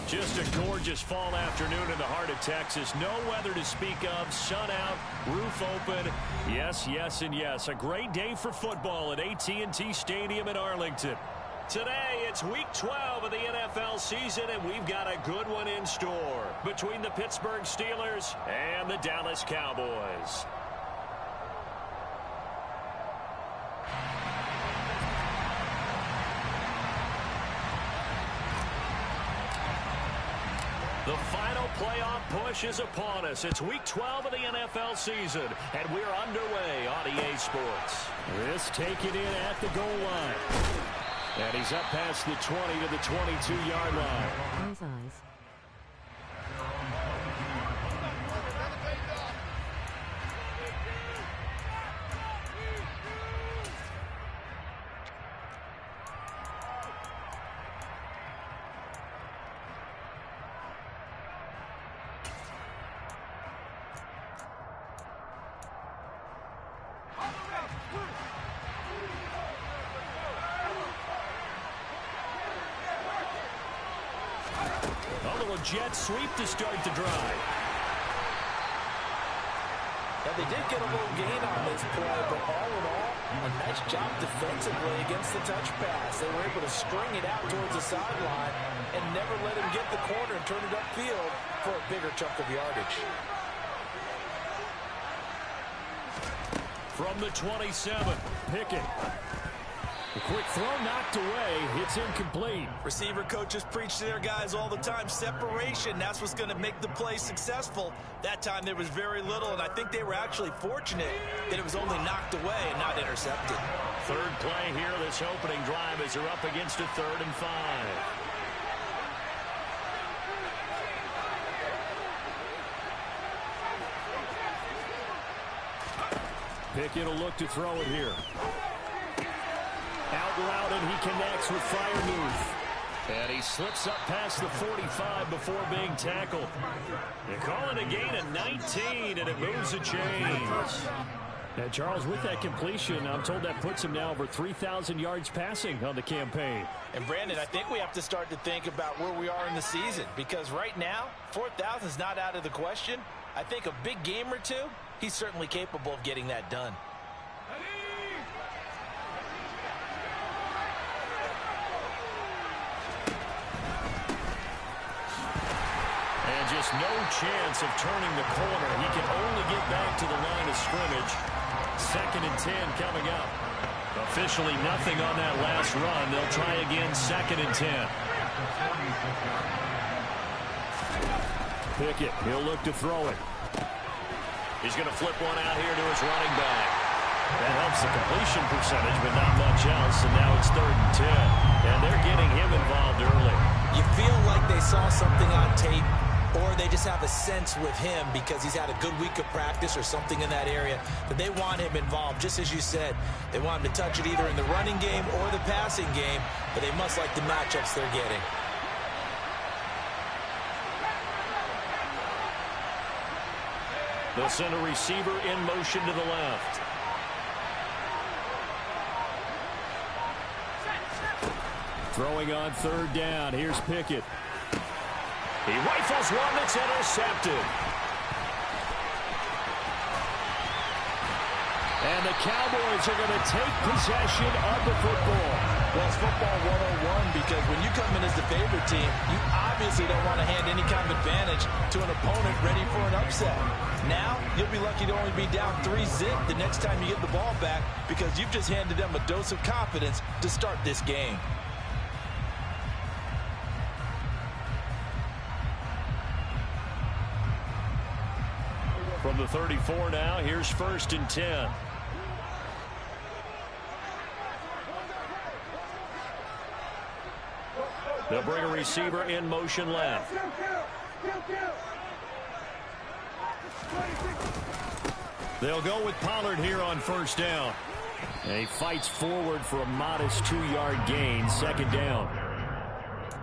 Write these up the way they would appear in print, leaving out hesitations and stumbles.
Just a gorgeous fall afternoon in the heart of Texas. No weather to speak of. Sun out, roof open. Yes, yes, and yes. A great day for football at AT&T Stadium in Arlington. Today, it's Week 12 of the NFL season, and we've got a good one in store between the Pittsburgh Steelers and the Dallas Cowboys. The final playoff push is upon us. It's Week 12 of the NFL season, and we're underway on EA Sports. This taken in at the goal line. And he's up past the 20 to the 22-yard line. Nice eyes. Jet sweep to start the drive. Now they did get a little gain on this play, but all in all, a nice job defensively against the touch pass. They were able to string it out towards the sideline and never let him get the corner and turn it upfield for a bigger chunk of yardage. From the 27, Pickett. A quick throw knocked away. It's incomplete. Receiver coaches preach to their guys all the time. Separation, that's what's going to make the play successful. That time there was very little, and I think they were actually fortunate that it was only knocked away and not intercepted. Third play here this opening drive as they're up against a 3rd and 5. Pickett will look to throw it here. Out route, and he connects with Freiermuth. And he slips up past the 45 before being tackled. They call it a gain of 19, and it moves the chains. And Charles, with that completion, I'm told that puts him now over 3,000 yards passing on the campaign. And Brandon, I think we have to start to think about where we are in the season, because right now, 4,000 is not out of the question. I think a big game or two, he's certainly capable of getting that done. Just no chance of turning the corner. He can only get back to the line of scrimmage. 2nd and 10 coming up. Officially nothing on that last run. They'll try again, 2nd and 10. Pickett, he'll look to throw it. He's going to flip one out here to his running back. That helps the completion percentage, but not much else. And now it's 3rd and 10. And they're getting him involved early. You feel like they saw something on tape, or they just have a sense with him because he's had a good week of practice or something in that area that they want him involved. Just as you said, they want him to touch it either in the running game or the passing game, but they must like the matchups they're getting. They'll send a receiver in motion to the left. Throwing on 3rd down. Here's Pickett. He rifles one that's intercepted. And the Cowboys are going to take possession of the football. Well, it's football 101 because when you come in as the favorite team, you obviously don't want to hand any kind of advantage to an opponent ready for an upset. Now, you'll be lucky to only be down 3-zip the next time you get the ball back because you've just handed them a dose of confidence to start this game. From the 34 now, here's 1st and 10. They'll bring a receiver in motion left. They'll go with Pollard here on 1st down. And he fights forward for a modest 2-yard gain, 2nd down.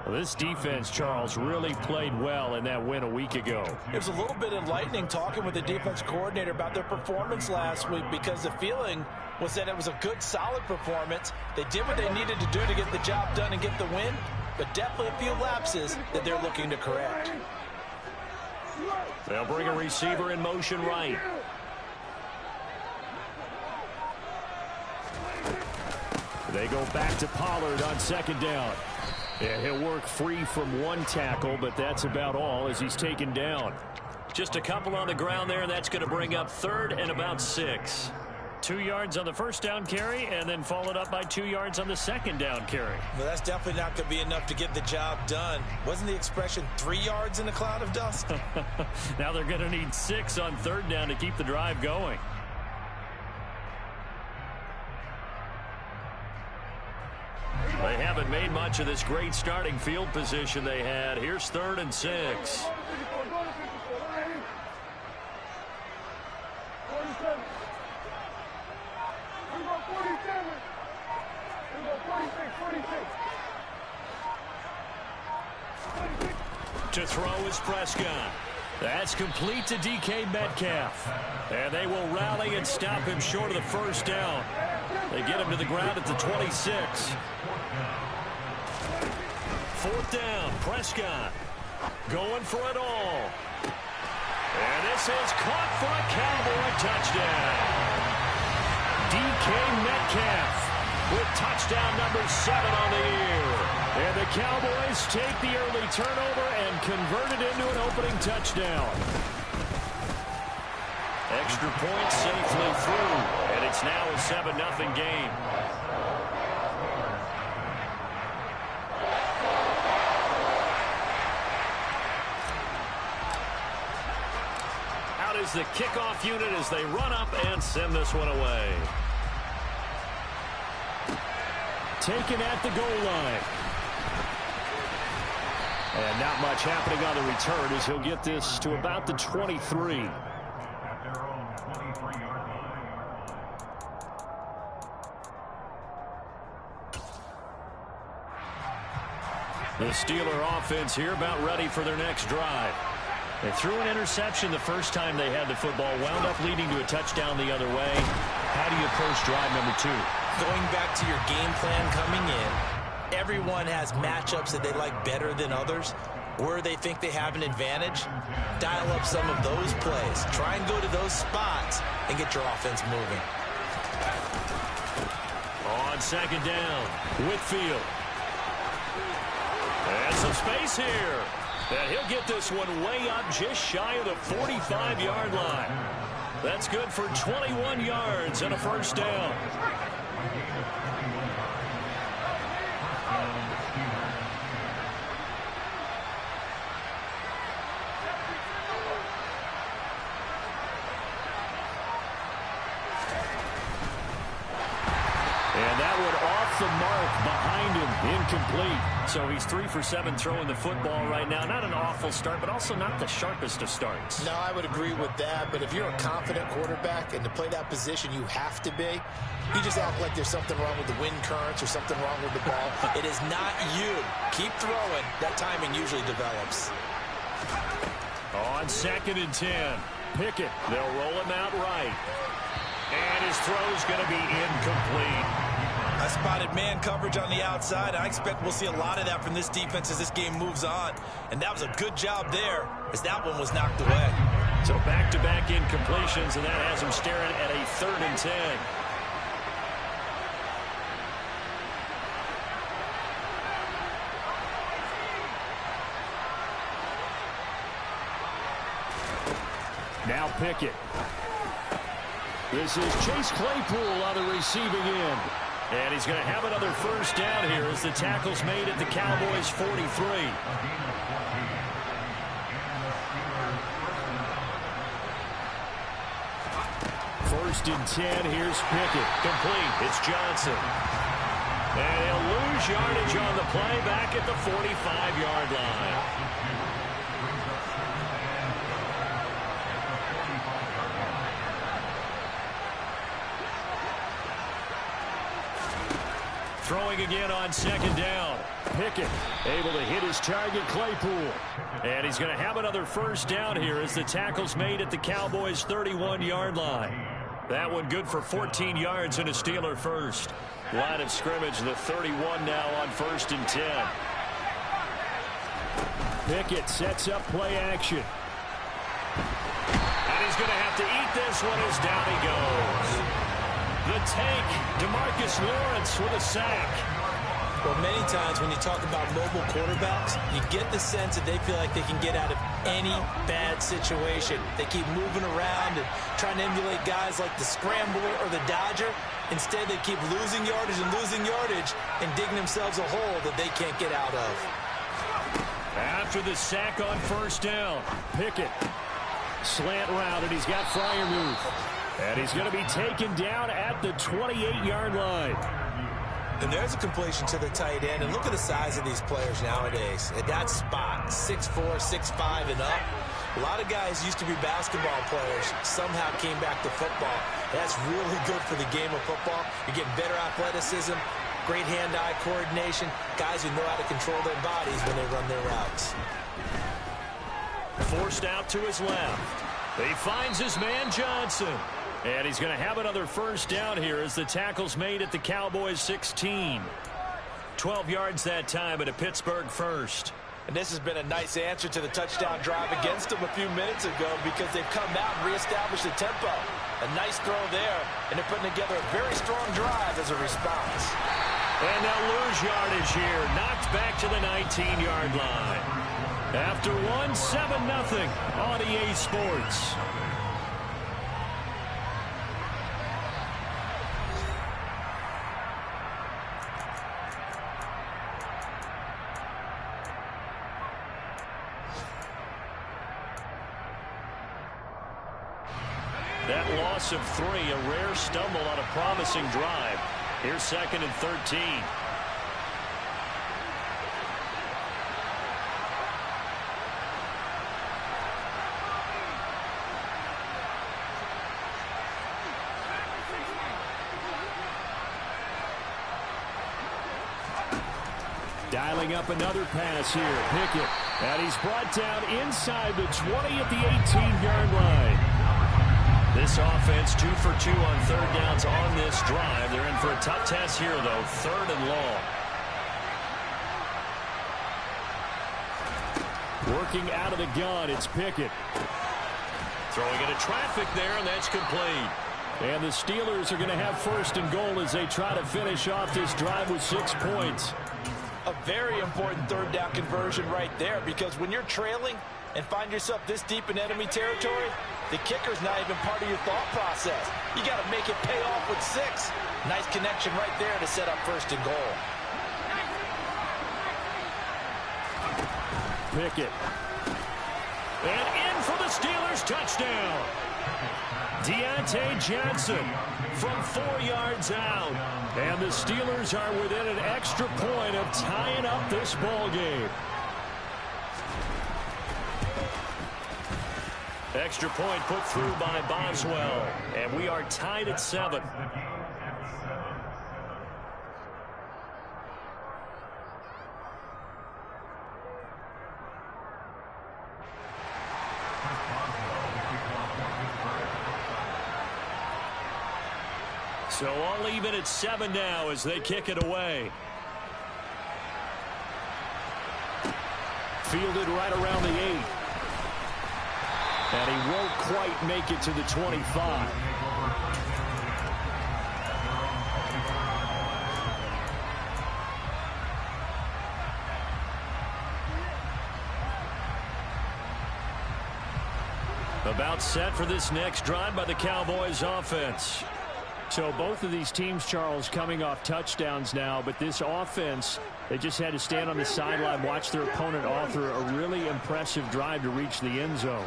Well, this defense, Charles, really played well in that win a week ago. It was a little bit enlightening talking with the defense coordinator about their performance last week because the feeling was that it was a good, solid performance. They did what they needed to do to get the job done and get the win, but definitely a few lapses that they're looking to correct. They'll bring a receiver in motion right. They go back to Pollard on second down. Yeah, he'll work free from one tackle, but that's about all as he's taken down. Just a couple on the ground there, and that's going to bring up 3rd and about 6. 2 yards on the first down carry, and then followed up by 2 yards on the second down carry. Well, that's definitely not going to be enough to get the job done. Wasn't the expression 3 yards in a cloud of dust? Now they're going to need 6 on 3rd down to keep the drive going. They haven't made much of this great starting field position they had. Here's 3rd and 6. To throw is Prescott. That's complete to DK Metcalf. And they will rally and stop him short of the first down. They get him to the ground at the 26. 4th down, Prescott going for it all. And this is caught for a Cowboy touchdown. DK Metcalf with touchdown number 7 on the year. And the Cowboys take the early turnover and convert it into an opening touchdown. Extra point safely through, and it's now a 7-0 game. Out is the kickoff unit as they run up and send this one away. Taken at the goal line. And not much happening on the return as he'll get this to about the 23. The Steeler offense here about ready for their next drive. They threw an interception the first time they had the football, wound up leading to a touchdown the other way. How do you approach drive number 2? Going back to your game plan coming in, everyone has matchups that they like better than others. Where they think they have an advantage, dial up some of those plays. Try and go to those spots and get your offense moving. On second down, Whitfield. And some space here. And he'll get this one way up just shy of the 45-yard line. That's good for 21 yards and a first down. And that one off the mark behind him, incomplete. So he's 3 for 7 throwing the football right now. Not an awful start, but also not the sharpest of starts. No, I would agree with that. But if you're a confident quarterback and to play that position you have to be, you just act like there's something wrong with the wind currents or something wrong with the ball. It is not you. Keep throwing. That timing usually develops. On second and 10, Pickett. They'll roll him out right. And his throw's going to be incomplete. I spotted man coverage on the outside. I expect we'll see a lot of that from this defense as this game moves on. And that was a good job there as that one was knocked away. So back-to-back incompletions, and that has him staring at a 3rd and 10. Now Pickett. This is Chase Claypool on the receiving end. And he's going to have another first down here as the tackle's made at the Cowboys' 43. First and 10, here's Pickett. Complete. It's Johnson. And he'll lose yardage on the play back at the 45-yard line. Throwing again on second down. Pickett able to hit his target, Claypool. And he's going to have another first down here as the tackle's made at the Cowboys' 31-yard line. That one good for 14 yards and a Steeler first. Line of scrimmage, the 31 now on 1st and 10. Pickett sets up play action. And he's going to have to eat this one as down he goes. The tank, DeMarcus Lawrence with a sack. Well, many times when you talk about mobile quarterbacks, you get the sense that they feel like they can get out of any bad situation. They keep moving around and trying to emulate guys like the Scrambler or the Dodger. Instead, they keep losing yardage and digging themselves a hole that they can't get out of. After the sack on first down, Pickett. Slant route, and he's got Freiermuth. And he's going to be taken down at the 28-yard line. And there's a completion to the tight end. And look at the size of these players nowadays. At that spot, 6'4", 6'5", and up. A lot of guys used to be basketball players, somehow came back to football. That's really good for the game of football. You're getting better athleticism, great hand-eye coordination, guys who know how to control their bodies when they run their routes. Forced out to his left. He finds his man Johnson. And he's going to have another first down here as the tackle's made at the Cowboys 16. 12 yards that time at a Pittsburgh first. And this has been a nice answer to the touchdown drive against them a few minutes ago because they've come out and reestablished the tempo. A nice throw there, and they're putting together a very strong drive as a response. And they'll lose yardage here. Knocked back to the 19-yard line. After one, 7-0 on EA Sports. That loss of 3, a rare stumble on a promising drive. Here's 2nd and 13. Dialing up another pass here. Pickett. And he's brought down inside the 20 at the 18-yard line. This offense 2 for 2 on third downs on this drive. They're in for a tough test here, though. 3rd and long. Working out of the gun, it's Pickett. Throwing into traffic there, and that's complete. And the Steelers are going to have 1st and goal as they try to finish off this drive with 6 points. A very important 3rd down conversion right there because when you're trailing and find yourself this deep in enemy territory, the kicker's not even part of your thought process. You got to make it pay off with 6. Nice connection right there to set up 1st and goal. Pickett. And in for the Steelers touchdown. Deontay Johnson from 4 yards out. And the Steelers are within an extra point of tying up this ball game. Extra point put through by Boswell. And we are tied at 7. So all even at 7 now as they kick it away. Fielded right around the 8. And he won't quite make it to the 25. About set for this next drive by the Cowboys offense. So both of these teams, Charles, coming off touchdowns now, but this offense, they just had to stand on the sideline, watch their opponent author a really impressive drive to reach the end zone.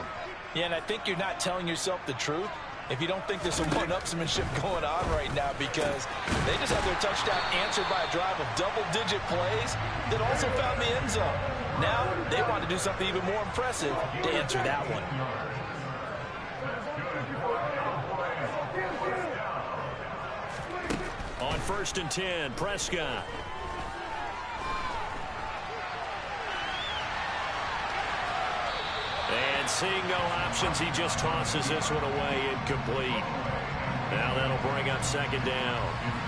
Yeah, and I think you're not telling yourself the truth if you don't think there's some one-upsmanship going on right now because they just had their touchdown answered by a drive of double-digit plays that also found the end zone. Now they want to do something even more impressive to answer that one. On 1st and 10, Prescott. And seeing no options, he just tosses this one away incomplete. Now that'll bring up second down.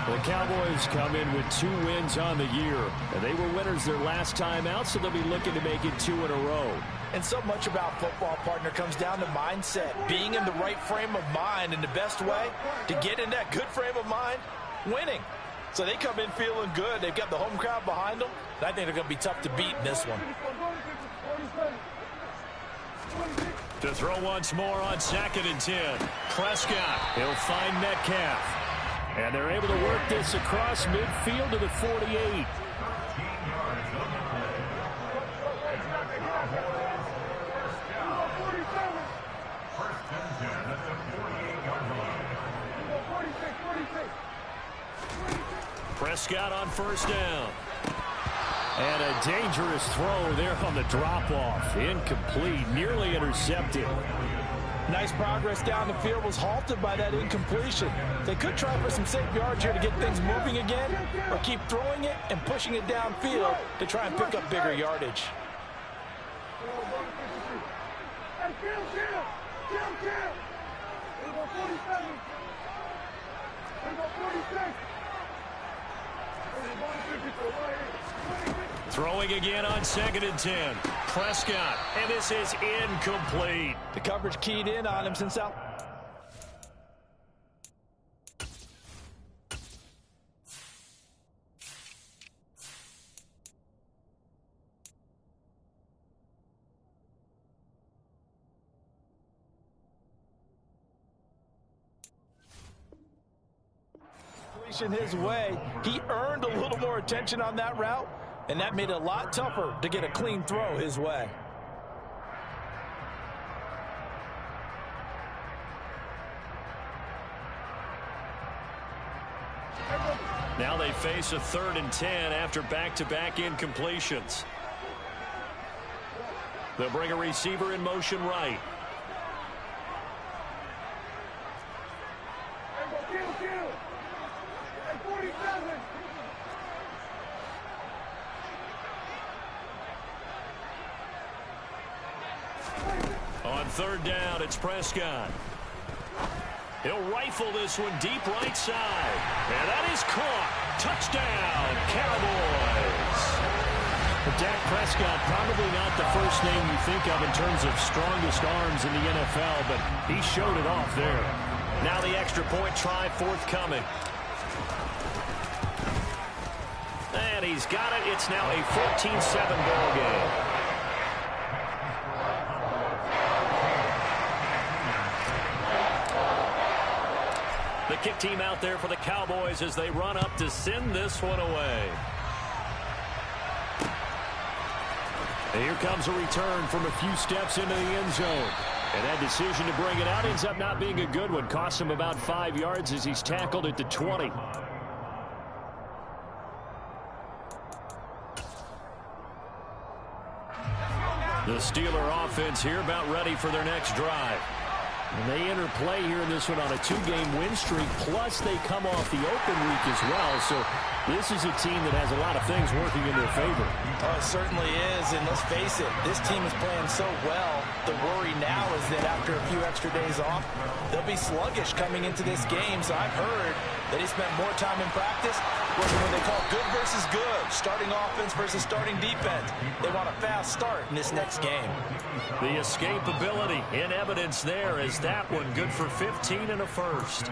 The Cowboys come in with 2 wins on the year. And they were winners their last time out, so they'll be looking to make it 2 in a row. And so much about football, partner, comes down to mindset. Being in the right frame of mind, and the best way to get in that good frame of mind, winning. So they come in feeling good. They've got the home crowd behind them. And I think they're going to be tough to beat in this one. To throw once more on 2nd and 10. Prescott, he'll find Metcalf. And they're able to work this across midfield to the 48. Prescott on 1st down. And a dangerous throw there on the drop-off. Incomplete, nearly intercepted. Nice progress down the field, was halted by that incompletion. They could try for some safe yards here to get things moving again, or keep throwing it and pushing it downfield to try and pick up bigger yardage. Throwing again on 2nd and 10. Prescott, and this is incomplete. The coverage keyed in on him since out. His way, he earned a little more attention on that route, and that made it a lot tougher to get a clean throw his way. Now they face a 3rd and 10 after back-to-back incompletions. They'll bring a receiver in motion right. On 3rd down, it's Prescott. He'll rifle this one deep right side. And that is caught. Touchdown, Cowboys. Dak Prescott, probably not the first name you think of in terms of strongest arms in the NFL, but he showed it off there. Now the extra point try forthcoming. And he's got it. It's now a 14-7 ball game. The kick team out there for the Cowboys as they run up to send this one away. And here comes a return from a few steps into the end zone. And that decision to bring it out ends up not being a good one. Costs him about 5 yards as he's tackled at the 20. The Steeler offense here about ready for their next drive. And they enter play here in this one on a 2-game win streak, plus they come off the open week as well. So this is a team that has a lot of things working in their favor. Oh, it certainly is, and let's face it, this team is playing so well. The worry now is that after a few extra days off, they'll be sluggish coming into this game. So I've heard that he spent more time in practice working what they call good versus good, starting offense versus starting defense. They want a fast start in this next game. The escapability in evidence there as that one good for 15 and a first.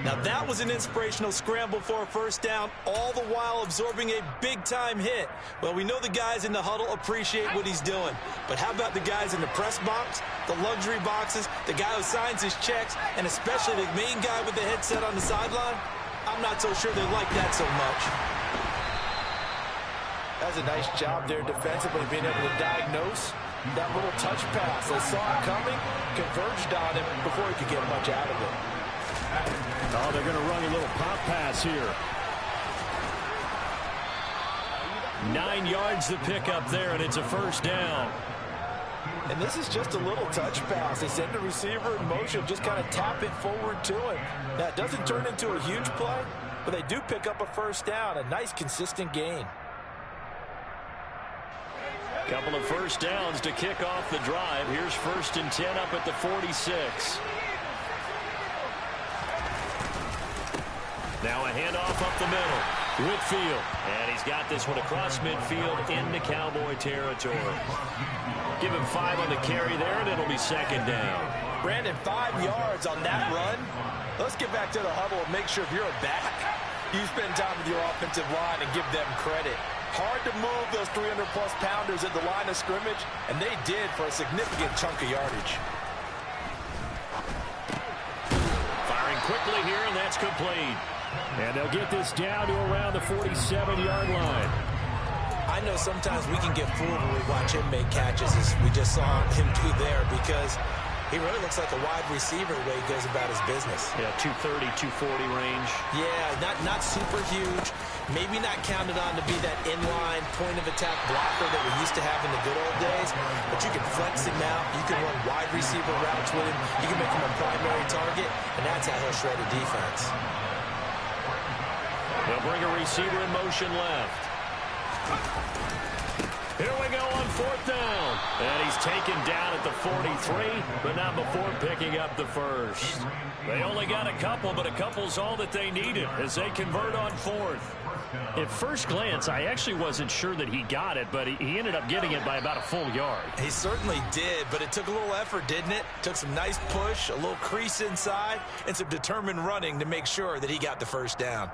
Now that was an inspirational scramble for a first down, all the while absorbing a big-time hit. Well, we know the guys in the huddle appreciate what he's doing. But how about the guys in the press box, the luxury boxes, the guy who signs his checks, and especially the main guy with the headset on the sideline? I'm not so sure they like that so much. That's a nice job there defensively, being able to diagnose that little touch pass. They saw it coming, converged on him before he could get much out of it. Oh, they're going to run a little pop pass here. 9 yards to pick up there, and it's a first down. And this is just a little touch pass. They send the receiver in motion, just kind of tap it forward to him. Now, it doesn't turn into a huge play, but they do pick up a first down, a nice, consistent gain. Couple of first downs to kick off the drive. Here's 1st and 10 up at the 46. Now a handoff up the middle. Whitfield. And he's got this one across midfield into Cowboy territory. Give him 5 on the carry there, and it'll be second down. Brandon, 5 yards on that run. Let's get back to the huddle and make sure if you're a back, you spend time with your offensive line and give them credit. Hard to move those 300-plus pounders at the line of scrimmage, and they did for a significant chunk of yardage. Firing quickly here, and that's complete. And they'll get this down to around the 47-yard line. I know sometimes we can get fooled when we watch him make catches, as we just saw him do there, because he really looks like a wide receiver the way he goes about his business. Yeah, 230, 240 range. Yeah, not super huge. Maybe not counted on to be that inline point-of-attack blocker that we used to have in the good old days, but you can flex him out. You can run wide receiver routes with him. You can make him a primary target, and that's how he'll shred a defense. They'll bring a receiver in motion left. Here we go on 4th down. And he's taken down at the 43, but not before picking up the first. They only got a couple, but a couple's all that they needed as they convert on 4th. At first glance, I actually wasn't sure that he got it, but he ended up getting it by about a full yard. He certainly did, but it took a little effort, didn't it? Took some nice push, a little crease inside, and some determined running to make sure that he got the first down.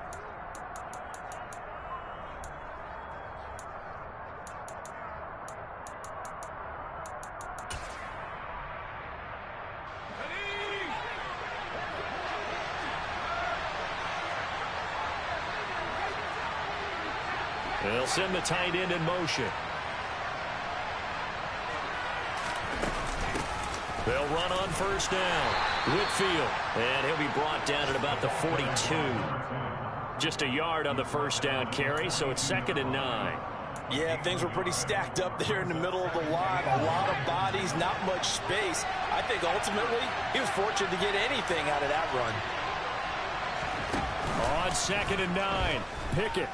They'll send the tight end in motion. They'll run on 1st down. Whitfield. And he'll be brought down at about the 42. Just a yard on the 1st down carry, so it's 2nd and 9. Yeah, things were pretty stacked up there in the middle of the line. A lot of bodies, not much space. I think ultimately he was fortunate to get anything out of that run. On 2nd and 9. Pickett.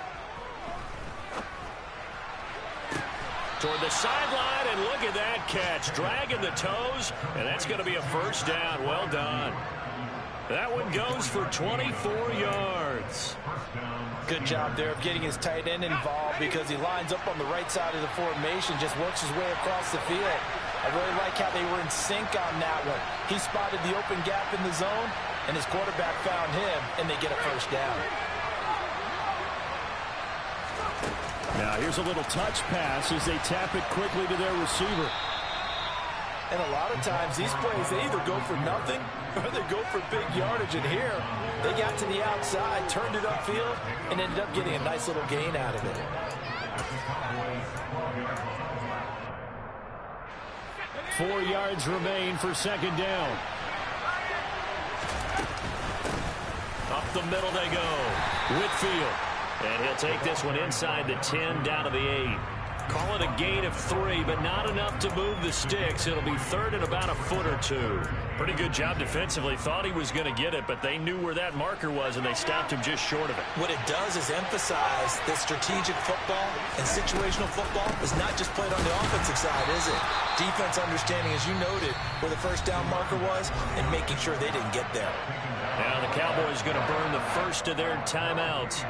Toward the sideline, and look at that catch. Dragging the toes, and that's going to be a 1st down. Well done. That one goes for 24 yards. Good job there of getting his tight end involved, because he lines up on the right side of the formation, just works his way across the field. I really like how they were in sync on that one. He spotted the open gap in the zone, and his quarterback found him, and they get a 1st down. Now here's a little touch pass as they tap it quickly to their receiver. And a lot of times these plays, they either go for nothing or they go for big yardage. And here, they got to the outside, turned it upfield, and ended up getting a nice little gain out of it. Four yards remain for 2nd down. Up the middle they go. Whitfield. And he'll take this one inside the 10, down to the 8. Call it a gain of 3, but not enough to move the sticks. It'll be 3rd and about a foot or 2. Pretty good job defensively. Thought he was going to get it, but they knew where that marker was, and they stopped him just short of it. What it does is emphasize that strategic football and situational football is not just played on the offensive side, is it? Defense understanding, as you noted, where the 1st down marker was and making sure they didn't get there. Now the Cowboys going to burn the first of their timeouts,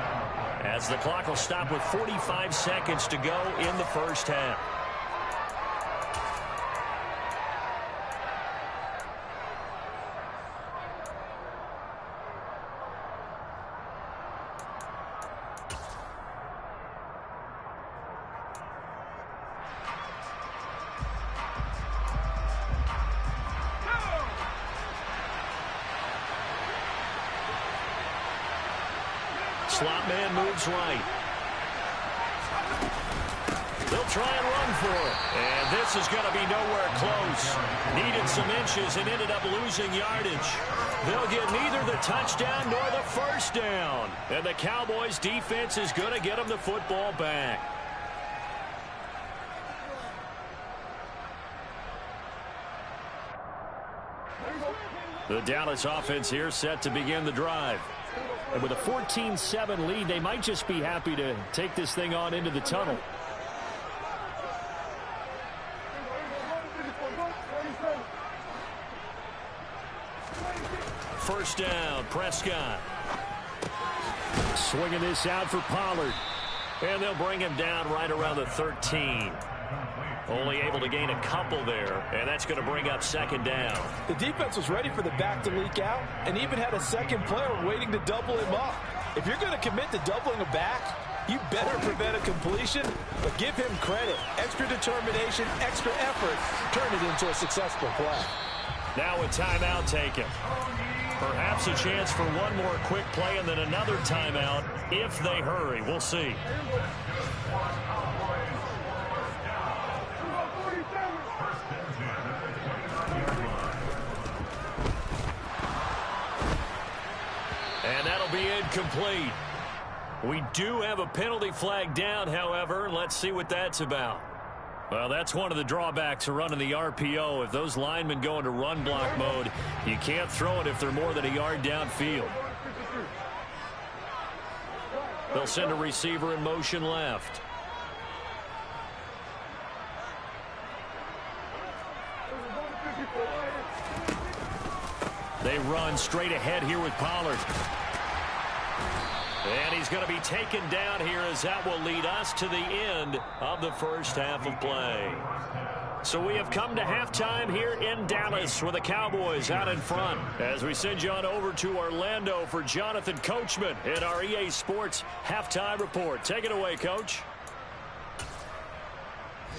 as the clock will stop with 45 seconds to go in the 1st half. Slot man moves right. They'll try and run for it. And this is going to be nowhere close. Needed some inches and ended up losing yardage. They'll get neither the touchdown nor the 1st down. And the Cowboys defense is going to get them the football back. The Dallas offense here set to begin the drive. And with a 14-7 lead, they might just be happy to take this thing on into the tunnel. First down, Prescott. Swinging this out for Pollard. And they'll bring him down right around the 13. Only able to gain a couple there, and that's going to bring up second down. The defense was ready for the back to leak out and even had a second player waiting to double him up. If you're going to commit to doubling a back, you better prevent a completion, but give him credit. Extra determination, extra effort, turn it into a successful play. Now a timeout taken. Perhaps a chance for one more quick play and then another timeout if they hurry. We'll see. And that'll be incomplete. We do have a penalty flag down, however. Let's see what that's about. Well, that's one of the drawbacks of running the RPO. If those linemen go into run block mode, you can't throw it if they're more than a yard downfield. They'll send a receiver in motion left. They run straight ahead here with Pollard. And he's going to be taken down here as that will lead us to the end of the first half of play. So we have come to halftime here in Dallas with the Cowboys out in front. As we send you on over to Orlando for Jonathan Coachman in our EA Sports halftime report. Take it away, Coach.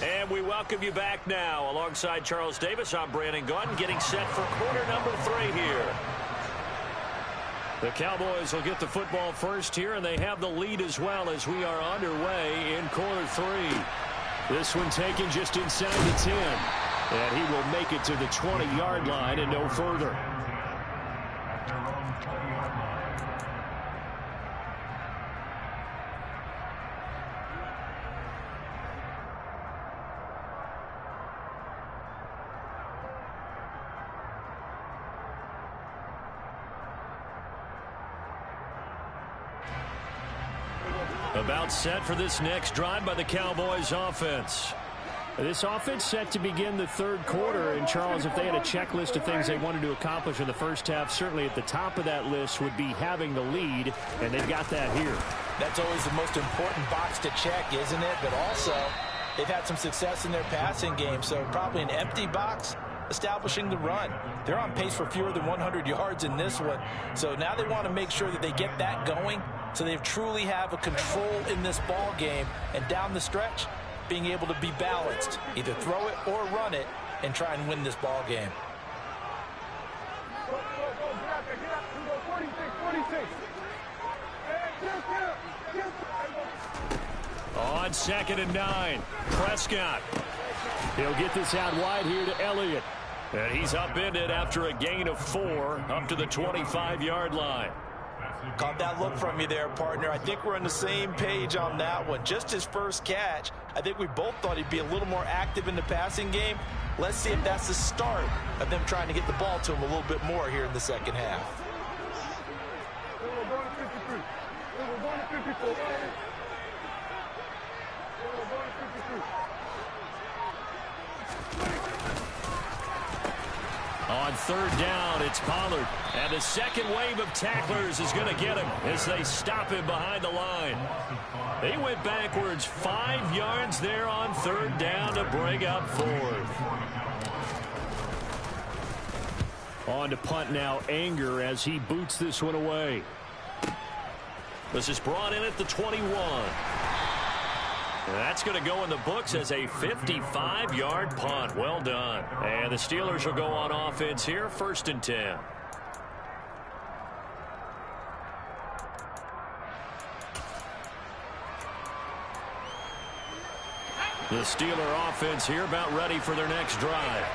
And we welcome you back now. Alongside Charles Davis, I'm Brandon Gaudin, getting set for quarter number 3 here. The Cowboys will get the football first here, and they have the lead as well as we are underway in quarter 3. This one taken just inside the 10. And he will make it to the 20-yard line and no further. About set for this next drive by the Cowboys offense. This offense set to begin the third quarter. And, Charles, if they had a checklist of things they wanted to accomplish in the first half, certainly at the top of that list would be having the lead, and they've got that here. That's always the most important box to check, isn't it? But also, they've had some success in their passing game, so probably an empty box establishing the run. They're on pace for fewer than 100 yards in this one, so now they want to make sure that they get that going so they truly have a control in this ball game, and down the stretch, being able to be balanced, either throw it or run it, and try and win this ball game. On 2nd and 9, Prescott. He'll get this out wide here to Elliott. And he's upended after a gain of 4 up to the 25-yard line. Caught that look from you there, partner. I think we're on the same page on that one. Just his first catch. I think we both thought he'd be a little more active in the passing game. Let's see if that's the start of them trying to get the ball to him a little bit more here in the second half. On 3rd down, it's Pollard. And the second wave of tacklers is going to get him as they stop him behind the line. They went backwards 5 yards there on 3rd down to bring up 4th. On to punt now, Anger, as he boots this one away. This is brought in at the 21. That's going to go in the books as a 55-yard punt. Well done. And the Steelers will go on offense here, 1st and 10. The Steeler offense here about ready for their next drive.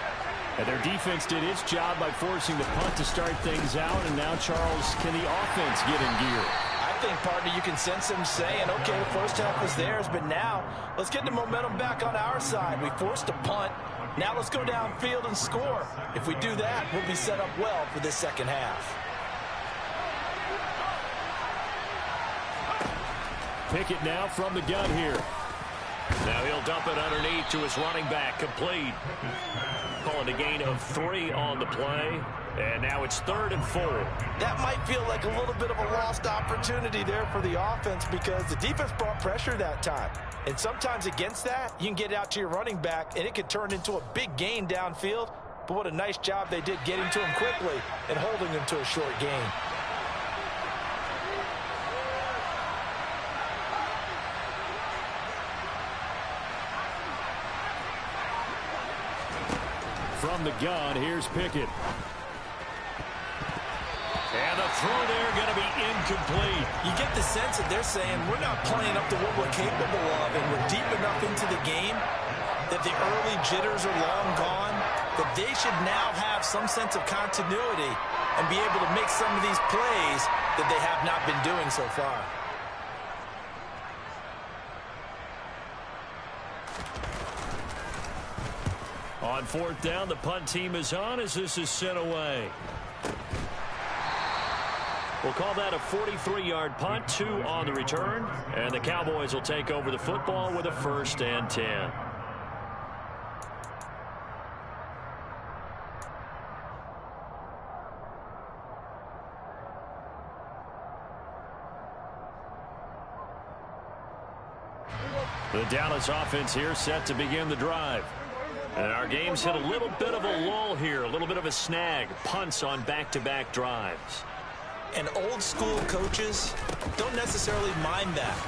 And their defense did its job by forcing the punt to start things out. And now, Charles, can the offense get in gear? I think, partner, you can sense them saying, okay, the first half was theirs, but now let's get the momentum back on our side. We forced a punt. Now let's go downfield and score. If we do that, we'll be set up well for this second half. Pickett now from the gun here. Now he'll dump it underneath to his running back, complete. Calling a gain of 3 on the play. And now it's 3rd and 4. That might feel like a little bit of a lost opportunity there for the offense because the defense brought pressure that time. And sometimes against that, you can get out to your running back, and it could turn into a big gain downfield. But what a nice job they did getting to him quickly and holding him to a short gain. From the gun, here's Pickett. And the throw there going to be incomplete. You get the sense that they're saying we're not playing up to what we're capable of, and we're deep enough into the game that the early jitters are long gone, that they should now have some sense of continuity and be able to make some of these plays that they have not been doing so far. On 4th down, the punt team is on as this is sent away. We'll call that a 43-yard punt, 2 on the return, and the Cowboys will take over the football with a 1st and 10. The Dallas offense here set to begin the drive. And our game's hit a little bit of a lull here, a little bit of a snag. Punts on back-to-back drives. And old school coaches don't necessarily mind that.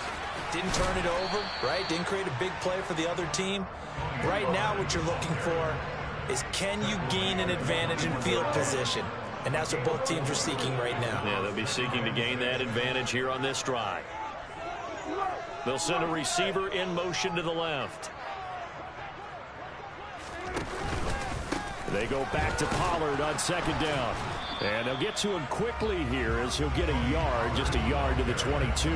Didn't turn it over, right? Didn't create a big play for the other team. Right now what you're looking for is can you gain an advantage in field position? And that's what both teams are seeking right now. Yeah, they'll be seeking to gain that advantage here on this drive. They'll send a receiver in motion to the left. They go back to Pollard on 2nd down. And they'll get to him quickly here as he'll get a yard, just a yard to the 22.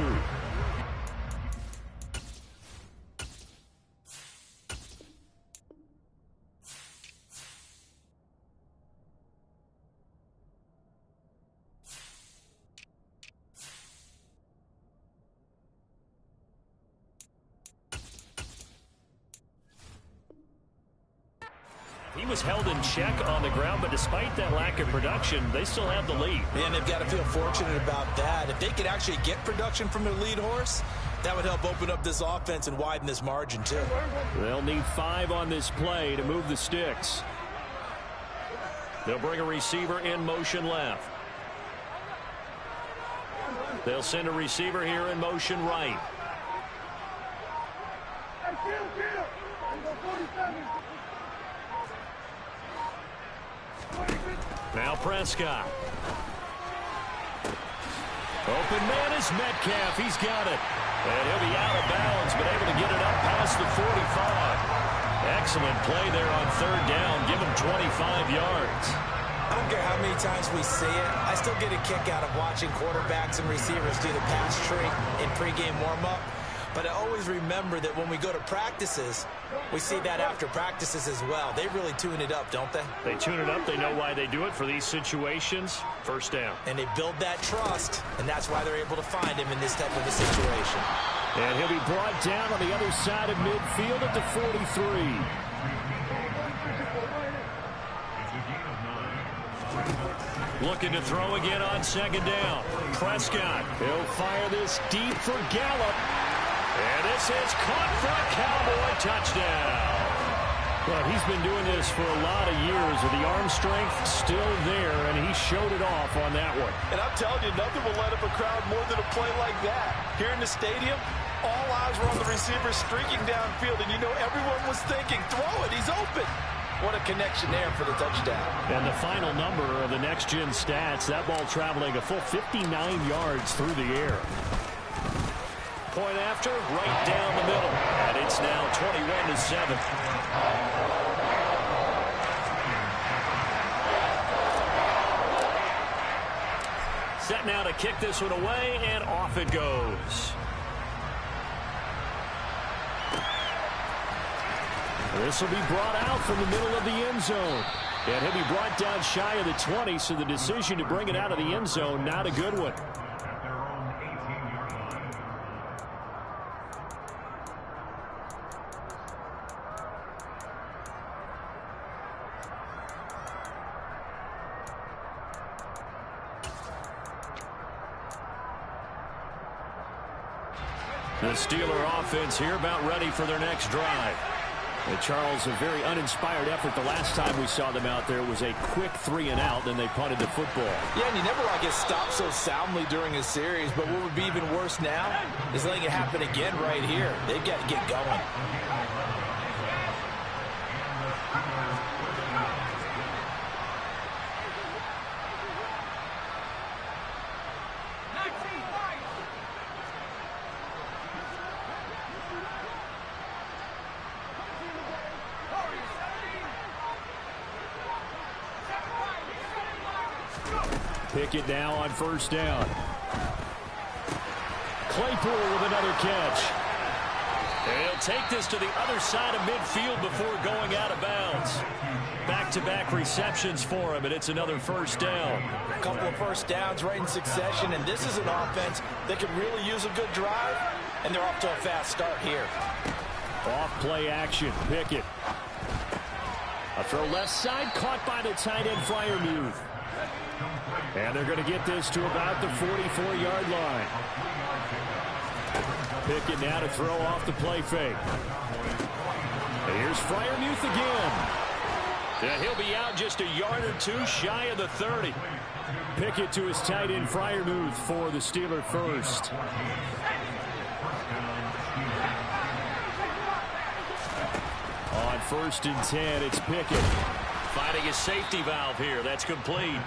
He was held in check on the ground, but despite that lack of production, they still have the lead. And they've got to feel fortunate about that. If they could actually get production from their lead horse, that would help open up this offense and widen this margin, too. They'll need 5 on this play to move the sticks. They'll bring a receiver in motion left. They'll send a receiver here in motion right. Now Prescott. Open man is Metcalf. He's got it. And he'll be out of bounds, but able to get it up past the 45. Excellent play there on 3rd down. Give him 25 yards. I don't care how many times we see it. I still get a kick out of watching quarterbacks and receivers do the pass tree in pregame warm-up. But I always remember that when we go to practices, we see that after practices as well. They really tune it up, don't they? They tune it up. They know why they do it for these situations. 1st down. And they build that trust, and that's why they're able to find him in this type of a situation. And he'll be brought down on the other side of midfield at the 43. Looking to throw again on 2nd down. Prescott. He'll fire this deep for Gallup. And this is caught for a Cowboy touchdown. Well, he's been doing this for a lot of years with the arm strength still there, and he showed it off on that one. And I'm telling you, nothing will light up a crowd more than a play like that. Here in the stadium, all eyes were on the receiver streaking downfield, and you know everyone was thinking, throw it, he's open. What a connection there for the touchdown. And the final number of the next-gen stats, that ball traveling a full 59 yards through the air. Point after, right down the middle. And it's now 21-7. Set now to kick this one away, and off it goes. This will be brought out from the middle of the end zone. And he'll be brought down shy of the 20, so the decision to bring it out of the end zone, not a good one. The Steeler offense here about ready for their next drive. And Charles, a very uninspired effort the last time we saw them out there was a quick 3-and-out, then they punted the football. Yeah, and you never like get stopped so soundly during a series, but what would be even worse now is letting it happen again right here. They've got to get going. Pickett now on first down. Claypool with another catch. And he'll take this to the other side of midfield before going out of bounds. Back-to-back receptions for him, and it's another first down. A couple of first downs right in succession, and this is an offense that could really use a good drive, and they're off to a fast start here. Off-play action, Pickett. A throw left side, caught by the tight end Freiermuth. And they're going to get this to about the 44-yard line. Pickett now to throw off the play fake. And here's Freiermuth again. And he'll be out just a yard or two shy of the 30. Pickett to his tight end Freiermuth for the Steeler first. On 1st and 10, it's Pickett. Finding his safety valve here. That's complete.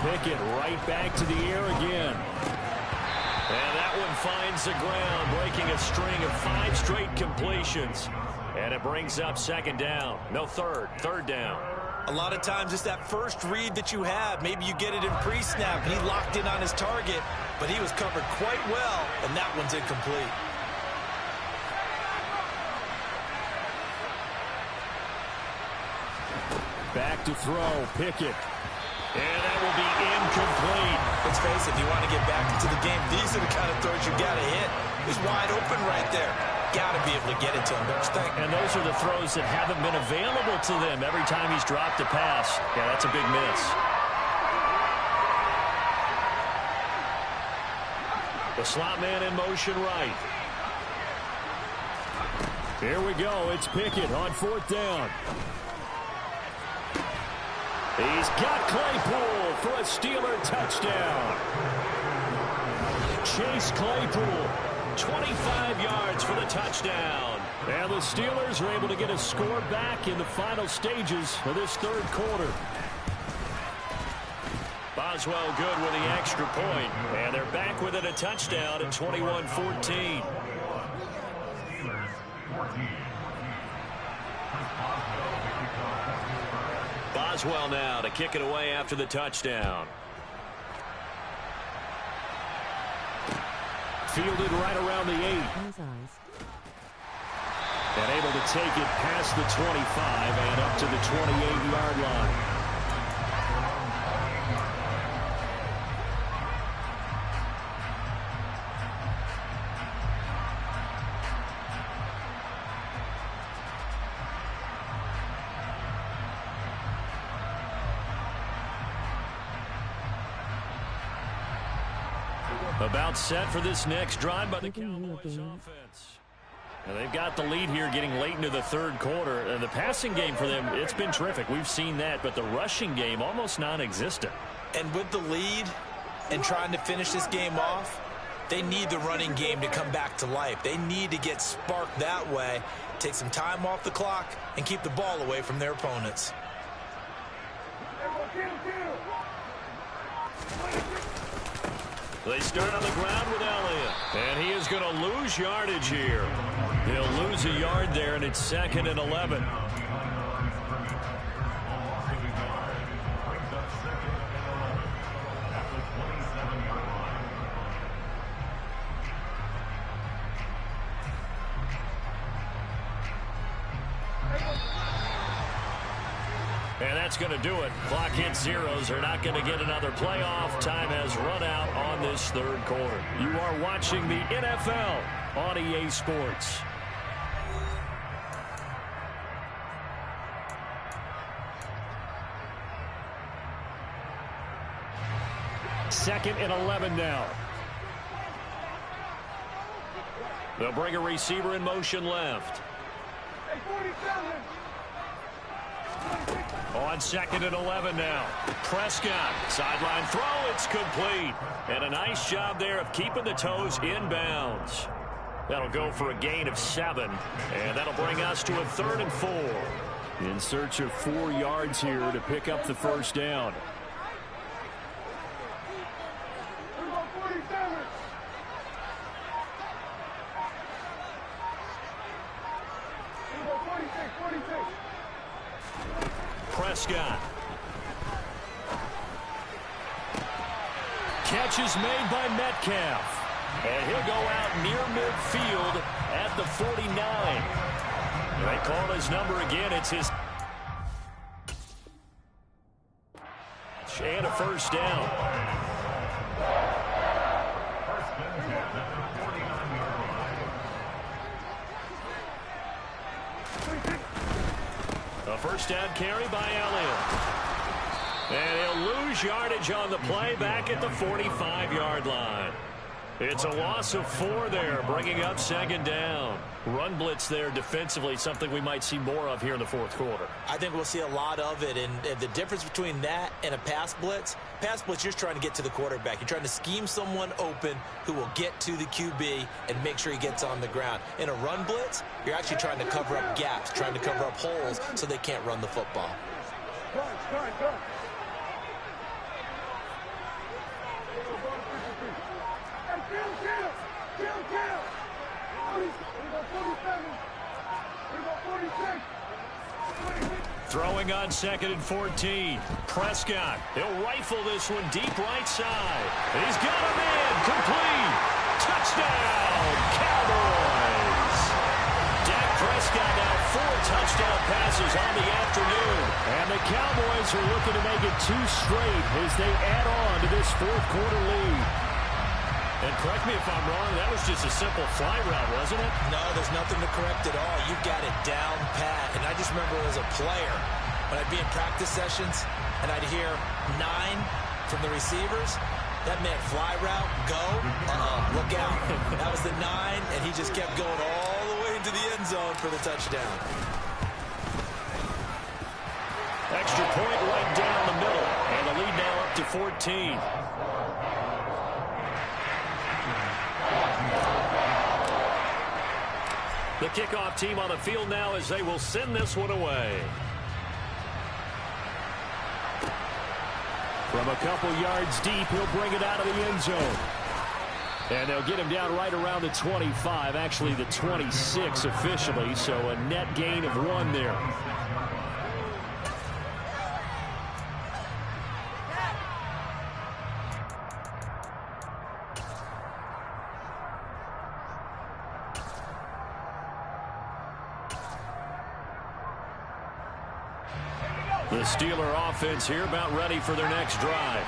Pickett right back to the air again. And that one finds the ground, breaking a string of 5 straight completions. And it brings up second down. No, third down. A lot of times it's that first read that you have. Maybe you get it in pre-snap, and he locked in on his target, but he was covered quite well, and that one's incomplete. Back to throw, Pickett. And that will be incomplete. Let's face it, if you want to get back into the game, these are the kind of throws you got to hit. He's wide open right there. Got to be able to get it to him, don't you think? And those are the throws that haven't been available to them every time he's dropped a pass. Yeah, that's a big miss. The slot man in motion right. Here we go. It's Pickett on 4th down. He's got Claypool for a Steeler touchdown. Chase Claypool, 25 yards for the touchdown. And the Steelers are able to get a score back in the final stages of this 3rd quarter. Boswell good with the extra point. And they're back within a touchdown at 21-14. Boswell now to kick it away after the touchdown. Fielded right around the 8. And able to take it past the 25 and up to the 28-yard line. About set for this next drive by the Cowboys offense. And they've got the lead here getting late into the 3rd quarter. And the passing game for them, it's been terrific. We've seen that, but the rushing game almost non-existent. And with the lead and trying to finish this game off, they need the running game to come back to life. They need to get sparked that way, take some time off the clock, and keep the ball away from their opponents. They start on the ground with Elliott. And he is going to lose yardage here. He'll lose a yard there, and it's 2nd and 11. And that's going to do it. Clock hits zeros. They're not going to get another playoff. Time has run out on this 3rd quarter. You are watching the NFL on EA Sports. 2nd and 11 now. They'll bring a receiver in motion left. On 2nd and 11 now. Prescott, sideline throw, it's complete. And a nice job there of keeping the toes in bounds. That'll go for a gain of 7. And that'll bring us to a 3rd and 4. In search of 4 yards here to pick up the first down. Prescott. Catch is made by Metcalf. And he'll go out near midfield at the 49. They call his number again. It's his. And a first down. A first down carry by Elliott. And he'll lose yardage on the play back at the 45-yard line. It's a loss of 4 there, bringing up 2nd down. Run blitz there defensively, something we might see more of here in the 4th quarter. I think we'll see a lot of it, and the difference between that and a pass blitz, you're trying to get to the quarterback. You're trying to scheme someone open who will get to the QB and make sure he gets on the ground. In a run blitz, you're actually trying to cover up gaps, trying to cover up holes so they can't run the football. Throwing on 2nd and 14. Prescott. He'll rifle this one deep right side. He's got a man. Complete. Touchdown, Cowboys. Dak Prescott now 4 touchdown passes on the afternoon. And the Cowboys are looking to make it 2 straight as they add on to this 4th quarter lead. And correct me if I'm wrong, that was just a simple fly route, wasn't it? No, there's nothing to correct at all. You've got it down pat. And I just remember as a player, when I'd be in practice sessions and I'd hear 9 from the receivers, that meant fly route, go, look out. That was the 9, and he just kept going all the way into the end zone for the touchdown. Extra point right down the middle, and the lead now up to 14. The kickoff team on the field now as they will send this one away. From a couple yards deep, he'll bring it out of the end zone. And they'll get him down right around the 25, actually the 26 officially, so a net gain of 1 there. The Steeler offense here about ready for their next drive.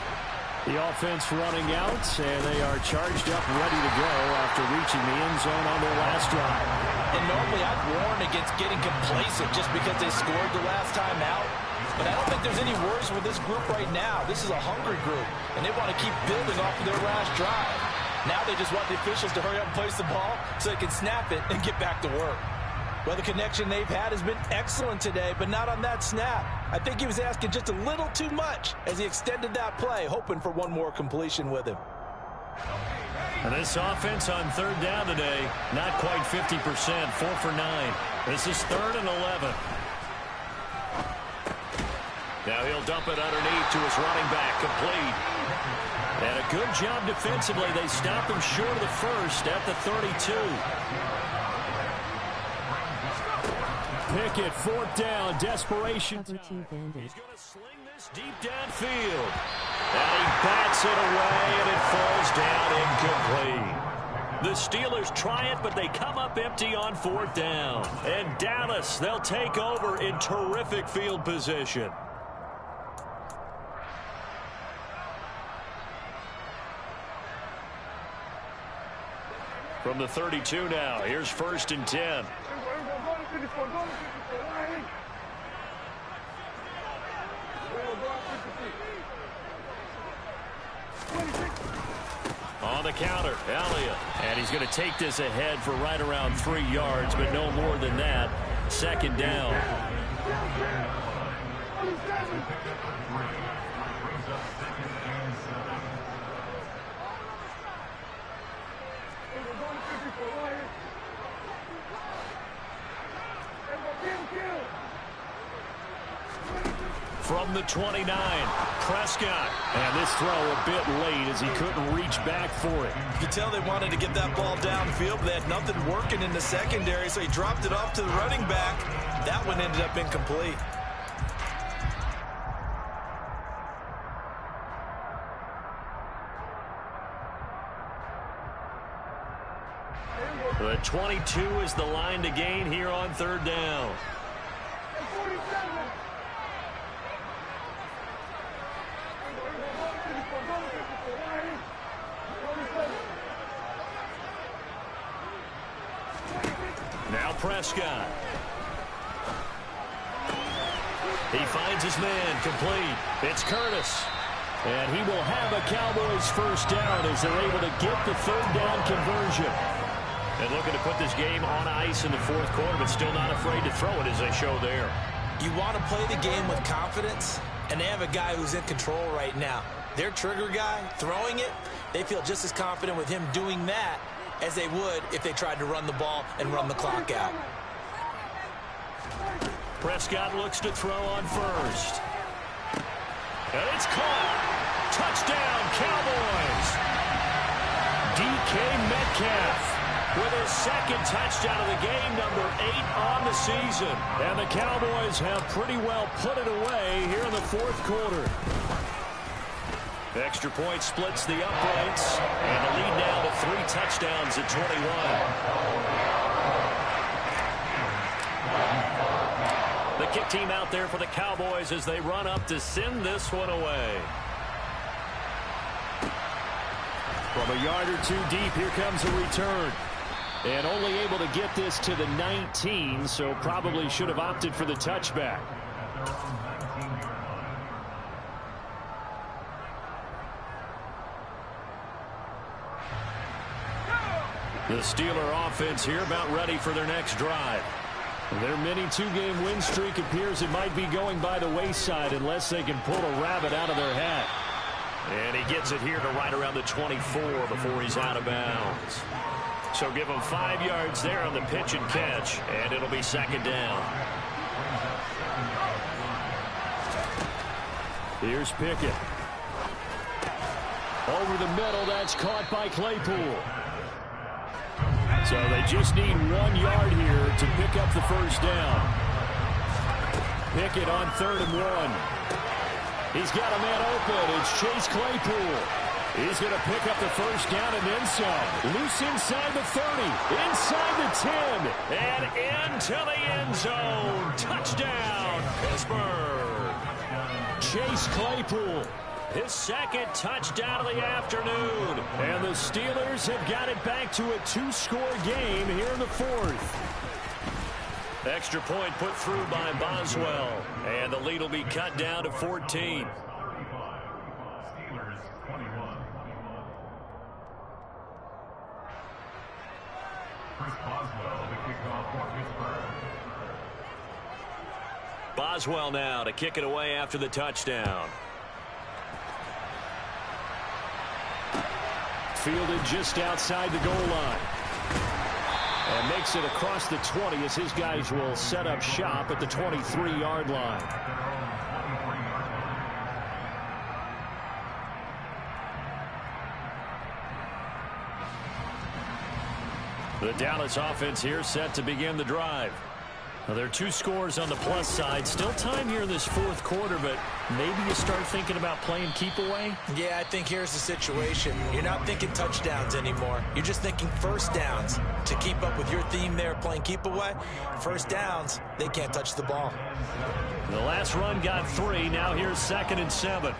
The offense running out, and they are charged up ready to go after reaching the end zone on their last drive. And normally I'd warn against getting complacent just because they scored the last time out. But I don't think there's any worries with this group right now. This is a hungry group, and they want to keep building off of their last drive. Now they just want the officials to hurry up and place the ball so they can snap it and get back to work. Well, the connection they've had has been excellent today, but not on that snap. I think he was asking just a little too much as he extended that play, hoping for one more completion with him. And this offense on 3rd down today, not quite 50%, 4 for 9. This is 3rd and 11. Now he'll dump it underneath to his running back, complete. And a good job defensively. They stop him short of the first at the 32. Pickett, 4th down, desperation. He's going to sling this deep downfield. And he bats it away, and it falls down incomplete. The Steelers try it, but they come up empty on 4th down. And Dallas, they'll take over in terrific field position. From the 32 now, here's 1st and 10. On the counter, Elliott. And he's going to take this ahead for right around 3 yards, but no more than that. Second down. From the 29, Prescott. And this throw a bit late as he couldn't reach back for it. You can tell they wanted to get that ball downfield, but they had nothing working in the secondary, so he dropped it off to the running back. That one ended up incomplete. The 22 is the line to gain here on third down. Now Prescott. He finds his man, complete. It's Curtis. And he will have a Cowboys first down as they're able to get the third down conversion. And looking to put this game on ice in the fourth quarter, but still not afraid to throw it as they show there. You want to play the game with confidence, and they have a guy who's in control right now. Their trigger guy, throwing it, they feel just as confident with him doing that as they would if they tried to run the ball and run the clock out. Prescott looks to throw on first. And it's caught. Touchdown, Cowboys. DK Metcalf with his second touchdown of the game, number 8 on the season. And the Cowboys have pretty well put it away here in the fourth quarter. Extra point splits the uprights, and the lead now to 3 touchdowns at 21. The kick team out there for the Cowboys as they run up to send this one away. From a yard or 2 deep, here comes a return. And only able to get this to the 19, so probably should have opted for the touchback. The Steeler offense here about ready for their next drive. Their mini 2-game win streak appears it might be going by the wayside unless they can pull a rabbit out of their hat. And he gets it here to right around the 24 before he's out of bounds. So give him 5 yards there on the pitch and catch, and it'll be second down. Here's Pickett. Over the middle, that's caught by Claypool. So they just need 1 yard here to pick up the first down. Pickett on 3rd and 1. He's got a man open. It's Chase Claypool. He's going to pick up the first down and then some. Loose inside the 30, inside the 10, and into the end zone. Touchdown, Pittsburgh. Chase Claypool, his second touchdown of the afternoon. And the Steelers have got it back to a 2-score game here in the fourth. Extra point put through by Boswell. And the lead will be cut down to 14. Boswell now to kick it away after the touchdown. Fielded just outside the goal line. And makes it across the 20 as his guys will set up shop at the 23-yard line. The Dallas offense here set to begin the drive. Now, there are 2 scores on the plus side. Still time here in this fourth quarter, but maybe you start thinking about playing keep away? Yeah, I think here's the situation. You're not thinking touchdowns anymore. You're just thinking first downs. To keep up with your theme there, playing keep away, first downs, they can't touch the ball. The last run got 3. Now here's 2nd and 7.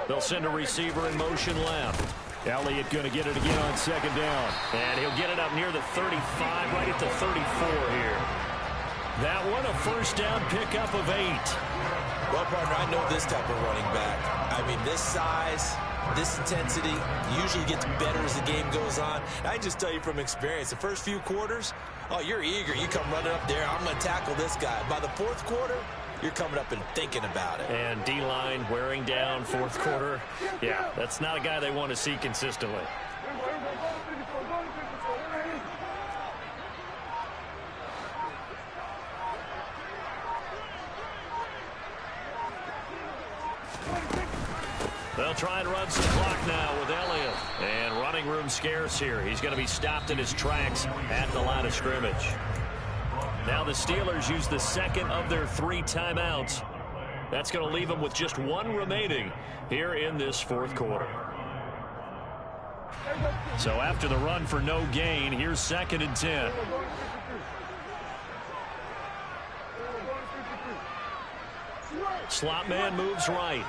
They'll send a receiver in motion left. Elliott going to get it again on 2nd down. And he'll get it up near the 35, right at the 34 here. That one, a first down pickup of 8. Well, partner, I know this type of running back. I mean, this size, this intensity usually gets better as the game goes on. I can just tell you from experience, the first few quarters, oh, you're eager. You come running up there, I'm going to tackle this guy. By the fourth quarter, you're coming up and thinking about it. And D-line wearing down fourth quarter. Yeah, that's not a guy they want to see consistently. They'll try and run some clock now with Elliott. And running room scarce here. He's going to be stopped in his tracks at the line of scrimmage. Now the Steelers use the second of their 3 timeouts. That's going to leave them with just 1 remaining here in this fourth quarter. So after the run for no gain, here's 2nd and 10. Slot man moves right.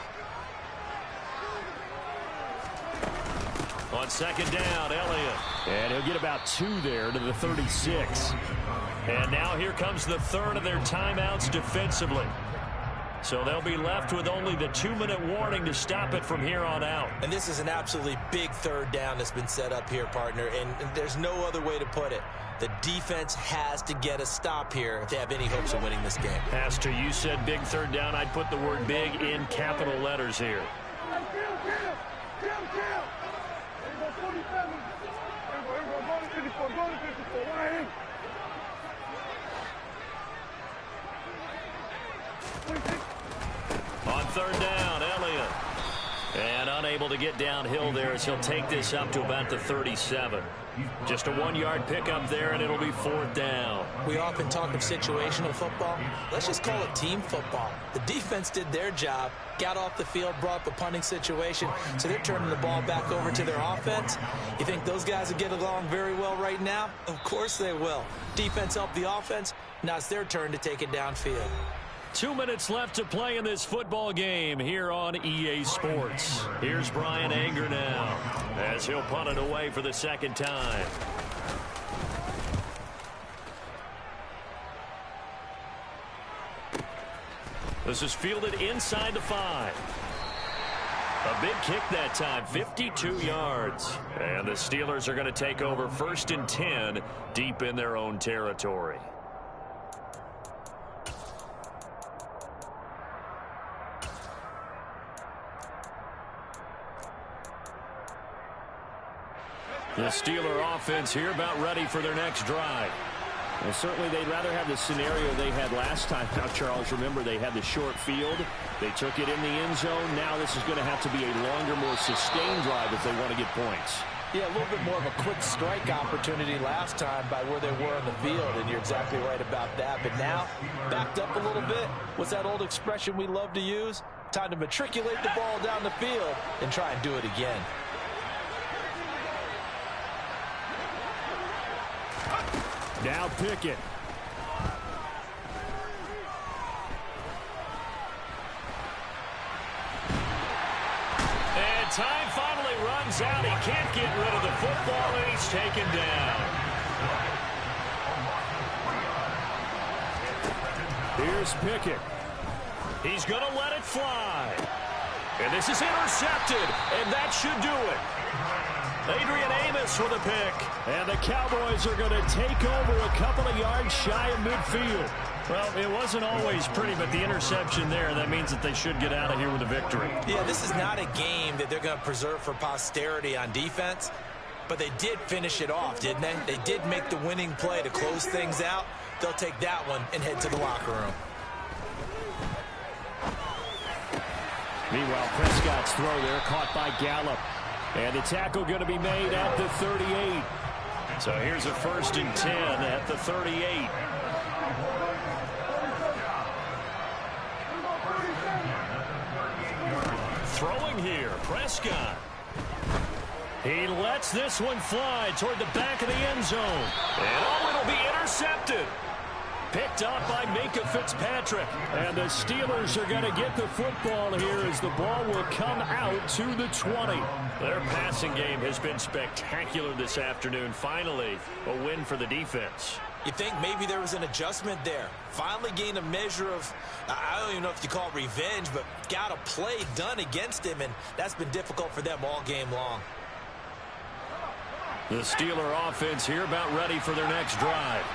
On 2nd down, Elliott. And he'll get about 2 there to the 36. And now here comes the 3rd of their timeouts defensively. So they'll be left with only the 2-minute warning to stop it from here on out. And this is an absolutely big 3rd down that's been set up here, partner. And there's no other way to put it. The defense has to get a stop here if they have any hopes of winning this game. As to you said big 3rd down, I'd put the word big in capital letters here. On 3rd down, Elliott. And unable to get downhill there as he'll take this up to about the 37. Just a 1-yard pickup there, and it'll be 4th down. We often talk of situational football. Let's just call it team football. The defense did their job, got off the field, brought up a punting situation, so they're turning the ball back over to their offense. You think those guys will get along very well right now? Of course they will. Defense helped the offense. Now it's their turn to take it downfield. 2 minutes left to play in this football game here on EA Sports. Here's Brian Anger now as he'll punt it away for the 2nd time. This is fielded inside the 5. A big kick that time, 52 yards. And the Steelers are going to take over 1st and 10 deep in their own territory. The Steeler offense here about ready for their next drive. Well, certainly they'd rather have the scenario they had last time. Now, Charles, remember they had the short field. They took it in the end zone. Now this is going to have to be a longer, more sustained drive if they want to get points. Yeah, a little bit more of a quick strike opportunity last time by where they were on the field, and you're exactly right about that. But now, backed up a little bit. What's that old expression we love to use? Time to matriculate the ball down the field and try and do it again. Now Pickett. And time finally runs out. He can't get rid of the football, and he's taken down. Here's Pickett. He's going to let it fly. And this is intercepted, and that should do it. Adrian Amos with a pick. And the Cowboys are going to take over a couple of yards shy of midfield. Well, it wasn't always pretty, but the interception there, that means that they should get out of here with a victory. Yeah, this is not a game that they're going to preserve for posterity on defense, but they did finish it off, didn't they? They did make the winning play to close things out. They'll take that one and head to the locker room. Meanwhile, Prescott's throw there caught by Gallup. And the tackle going to be made at the 38. So here's a 1st and 10 at the 38. Throwing here, Prescott. He lets this one fly toward the back of the end zone. And oh, it'll be intercepted. Picked up by Minka Fitzpatrick. And the Steelers are going to get the football here as the ball will come out to the 20. Their passing game has been spectacular this afternoon. Finally, a win for the defense. You think maybe there was an adjustment there. Finally gained a measure of, I don't even know if you call it revenge, but got a play done against him, and that's been difficult for them all game long. The Steeler offense here about ready for their next drive.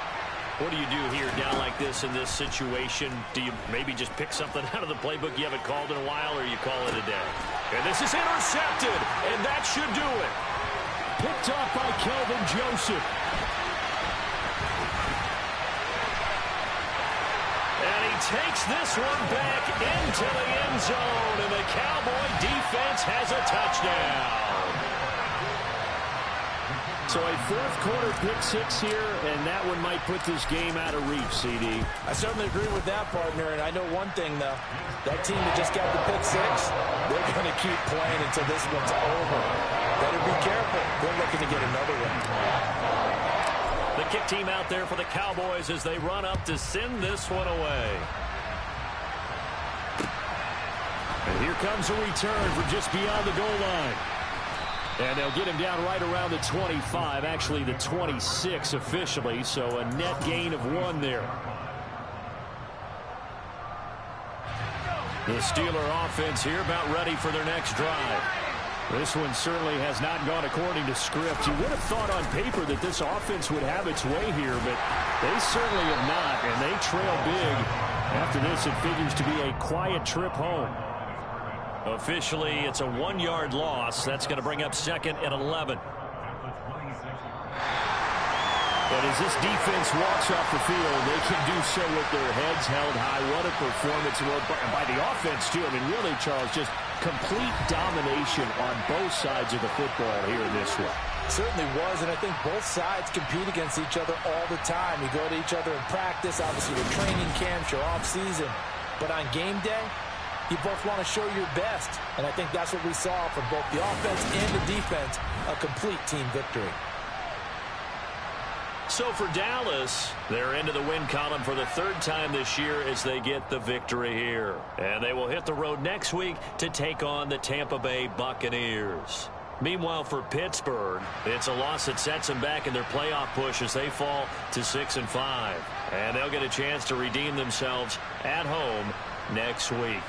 What do you do here down like this in this situation? Do you maybe just pick something out of the playbook you haven't called in a while, or you call it a day? And this is intercepted, and that should do it. Picked off by Kelvin Joseph. And he takes this one back into the end zone, and the Cowboy defense has a touchdown. So a fourth-quarter pick-6 here, and that one might put this game out of reach, CD. I certainly agree with that, partner, and I know one thing, though. That team that just got the pick-6, they're going to keep playing until this one's over. Better be careful. They're looking to get another one. The kick team out there for the Cowboys as they run up to send this one away. And here comes a return for just beyond the goal line. And they'll get him down right around the 25, actually the 26 officially, so a net gain of 1 there. The Steeler offense here about ready for their next drive. This one certainly has not gone according to script. You would have thought on paper that this offense would have its way here, but they certainly have not, and they trail big. After this, it figures to be a quiet trip home. Officially, it's a 1-yard loss. That's going to bring up 2nd and 11. But as this defense walks off the field, they can do so with their heads held high. What a performance by the offense, too. I mean, really, Charles, just complete domination on both sides of the football here in this one. Certainly was, and I think both sides compete against each other all the time. You go to each other in practice, obviously your training camps, your off-season. But on game day, you both want to show your best, and I think that's what we saw from both the offense and the defense, a complete team victory. So for Dallas, they're into the win column for the 3rd time this year as they get the victory here. And they will hit the road next week to take on the Tampa Bay Buccaneers. Meanwhile, for Pittsburgh, it's a loss that sets them back in their playoff push as they fall to 6-5. And they'll get a chance to redeem themselves at home next week.